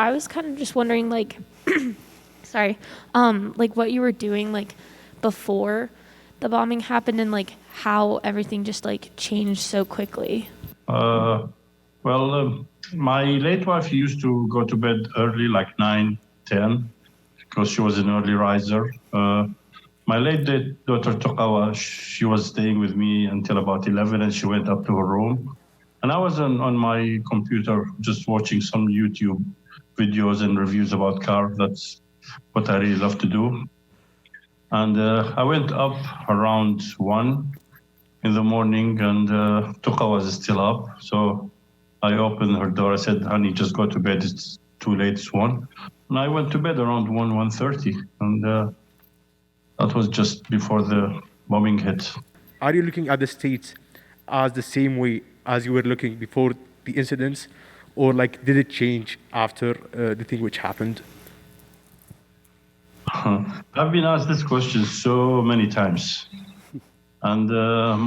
I was kind of just wondering, like, sorry, like what you were doing, like, before the bombing happened and, like, how everything just, like, changed so quickly. Uh, my late wife used to go to bed early, like 9, 10, because she was an early riser. My daughter Tokawa, she was staying with me until about 11, and she went up to her room. And I was on my computer just watching some YouTube videos and reviews about cars. That's what I really love to do. And I went up around 1 in the morning, and Tokawa was still up. So I opened her door. I said, honey, just go to bed. It's too late, it's 1. And I went to bed around 1:30. And that was just before the bombing hit. Are you looking at the States as the same way as you were looking before the incidents? Or like, did it change after the thing which happened? I've been asked this question so many times. And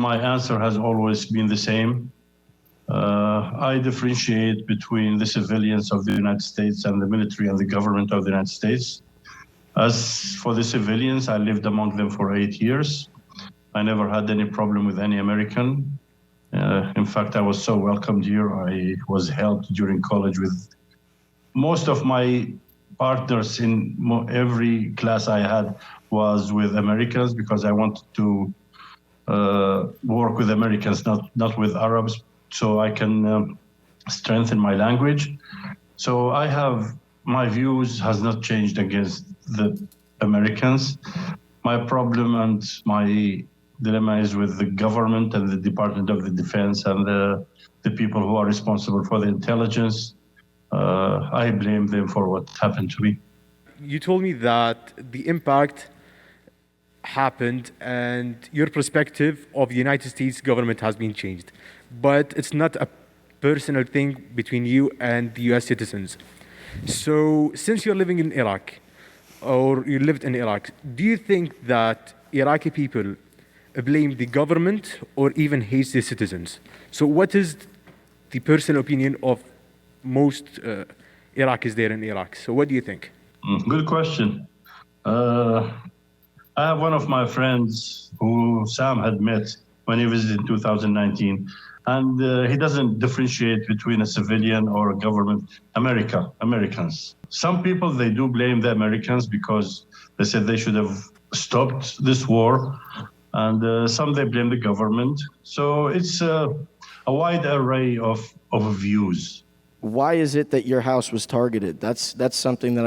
my answer has always been the same. I differentiate between the civilians of the United States and the military and the government of the United States. As for the civilians, I lived among them for 8 years. I never had any problem with any American. In fact, I was so welcomed here. I was helped during college with most of my partners in every class I had was with Americans because I wanted to work with Americans, not with Arabs, so I can strengthen my language. So my views has not changed against the Americans. My problem and my dilemma is with the government and the Department of the Defense and the people who are responsible for the intelligence. I blame them for what happened to me. You told me that the impact happened and your perspective of the United States government has been changed. But it's not a personal thing between you and the US citizens. So since you're living in Iraq, or you lived in Iraq, do you think that Iraqi people blame the government or even hate their citizens? So what is the personal opinion of most Iraqis there in Iraq? So what do you think? Good question. I have one of my friends who Sam had met when he visited in 2019, and he doesn't differentiate between a civilian or a government. Americans. Some people, they do blame the Americans because they said they should have stopped this war, and some they blame the government. So it's a wide array of views. Why is it that your house was targeted? That's something that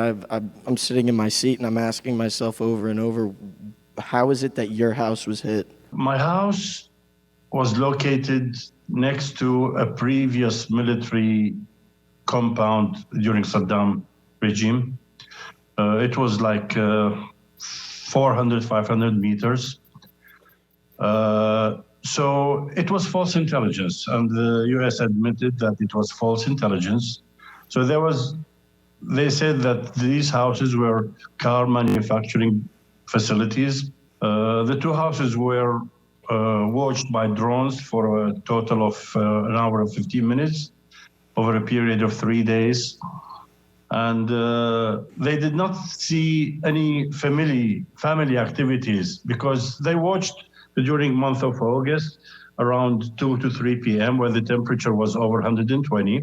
I'm sitting in my seat and I'm asking myself over and over. How is it that your house was hit? My house was located next to a previous military compound during Saddam regime. It was like 400, 500 meters. So it was false intelligence, and the US admitted that it was false intelligence. So they said that these houses were car manufacturing facilities. The two houses were watched by drones for a total of an hour and 15 minutes over a period of 3 days. And they did not see any family activities because they watched during month of August around 2 to 3 p.m. where the temperature was over 120.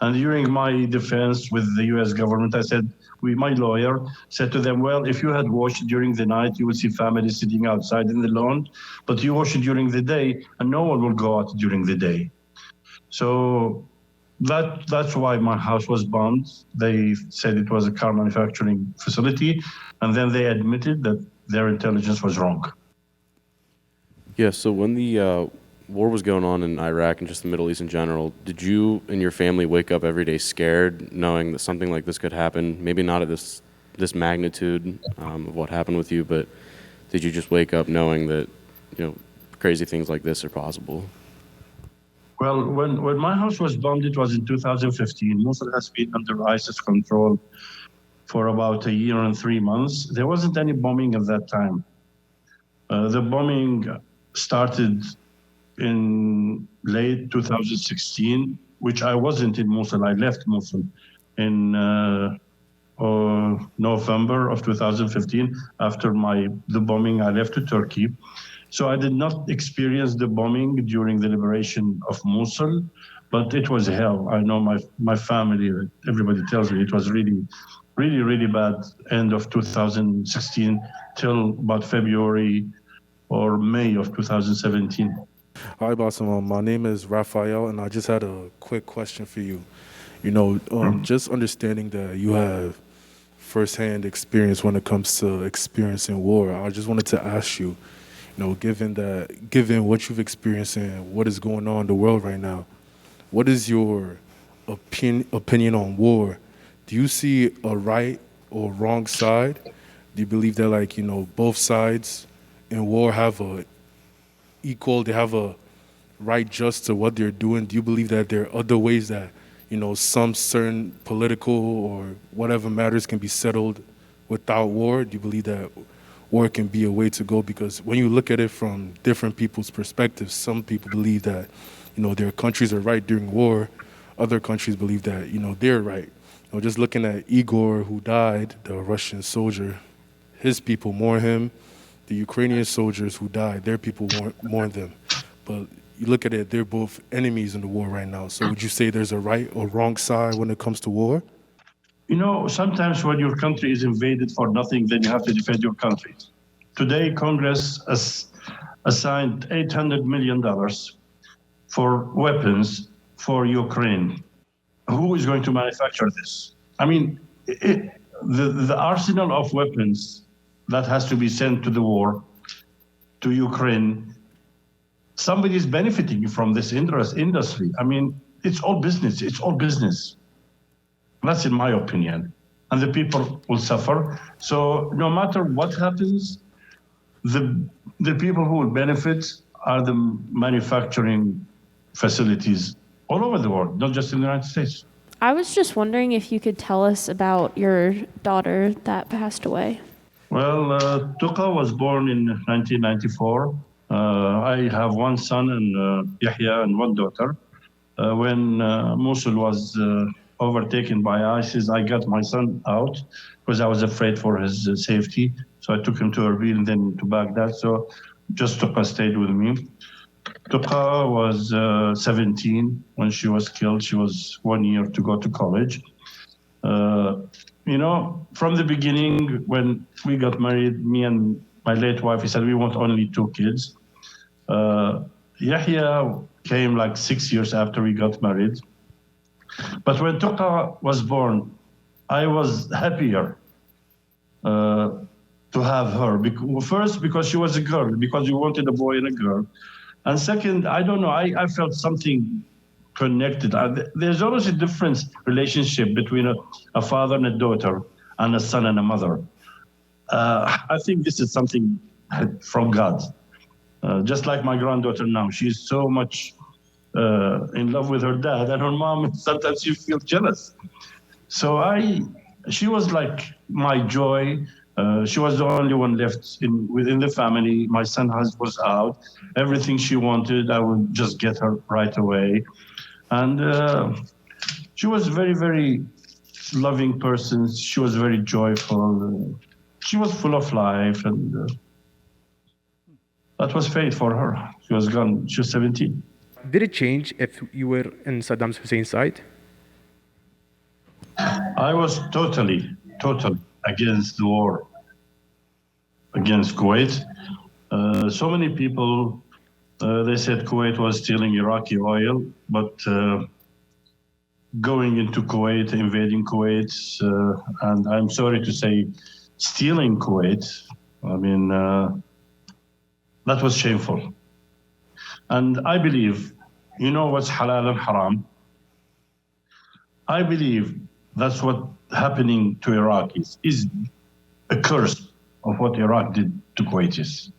And during my defense with the US government, I said, my lawyer said to them, well, if you had watched during the night, you would see families sitting outside in the lawn, but you watch it during the day and no one will go out during the day. So that's why my house was bombed. They said it was a car manufacturing facility, and then they admitted that their intelligence was wrong. Yeah, so when the war was going on in Iraq and just the Middle East in general, did you and your family wake up every day scared, knowing that something like this could happen? Maybe not at this magnitude of what happened with you, but did you just wake up knowing that crazy things like this are possible? Well, when my house was bombed, it was in 2015. Mosul has been under ISIS control for about a year and 3 months. There wasn't any bombing at that time. The bombing started in late 2016, which I wasn't in Mosul. I left Mosul in November of 2015. After the bombing, I left to Turkey. So I did not experience the bombing during the liberation of Mosul, but it was hell. I know my family, everybody tells me it was really, really, really bad end of 2016 till about February or May of 2017. Hi, Basim. My name is Raphael, and I just had a quick question for you. Just understanding that you have firsthand experience when it comes to experiencing war, I just wanted to ask you, given what you've experienced and what is going on in the world right now, what is your opinion on war? Do you see a right or wrong side? Do you believe that, both sides in war have they have a right just to what they're doing? Do you believe that there are other ways that, some certain political or whatever matters can be settled without war? Do you believe that war can be a way to go? Because when you look at it from different people's perspectives, some people believe that, their countries are right during war. Other countries believe that, they're right. Just looking at Igor, who died, the Russian soldier, his people mourn him. The Ukrainian soldiers who died, their people mourn them. But you look at it, they're both enemies in the war right now. So would you say there's a right or wrong side when it comes to war? Sometimes when your country is invaded for nothing, then you have to defend your country. Today, Congress has assigned $800 million for weapons for Ukraine. Who is going to manufacture this? I mean, the arsenal of weapons that has to be sent to the war, to Ukraine, somebody is benefiting from this industry. I mean, it's all business. It's all business. That's in my opinion. And the people will suffer. So no matter what happens, the people who will benefit are the manufacturing facilities all over the world, not just in the United States. I was just wondering if you could tell us about your daughter that passed away. Well, Tuqa was born in 1994. I have one son and Yahya and one daughter. When Mosul was overtaken by ISIS, I got my son out because I was afraid for his safety. So I took him to Erbil and then to Baghdad. So just Tuqa stayed with me. Tuqa was 17 when she was killed. She was 1 year to go to college. From the beginning, when we got married, me and my late wife, we said we want only 2 kids. Yahya came like 6 years after we got married. But when Tuqa was born, I was happier to have her. First, because she was a girl, because we wanted a boy and a girl. And second, I don't know, I felt something connected. There's always a different relationship between a father and a daughter and a son and a mother. I think this is something from God. Just like my granddaughter now, she's so much in love with her dad and her mom, sometimes you feel jealous. So she was like my joy. She was the only one left within the family. My son was out. Everything she wanted, I would just get her right away. And she was very, very loving person. She was very joyful. She was full of life. And that was fate for her. She was gone. She was 17. Did it change if you were in Saddam Hussein's side? I was totally against the war, against Kuwait. So many people, they said Kuwait was stealing Iraqi oil, but going into Kuwait, invading Kuwait, and I'm sorry to say, stealing Kuwait, I mean, that was shameful. And I believe, you know what's halal and haram? I believe that's what happening to Iraqis is a curse of what Iraq did to Kuwaitis.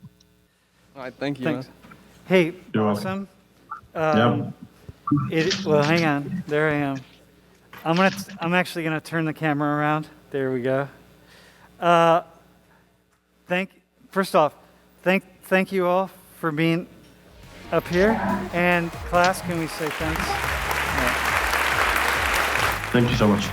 All right, thank you. Thanks. Hey, You're awesome. welcome. Well, hang on. There I am. I'm actually gonna turn the camera around. There we go. First off, thank you all for being up here. And class, can we say thanks? Thank you so much.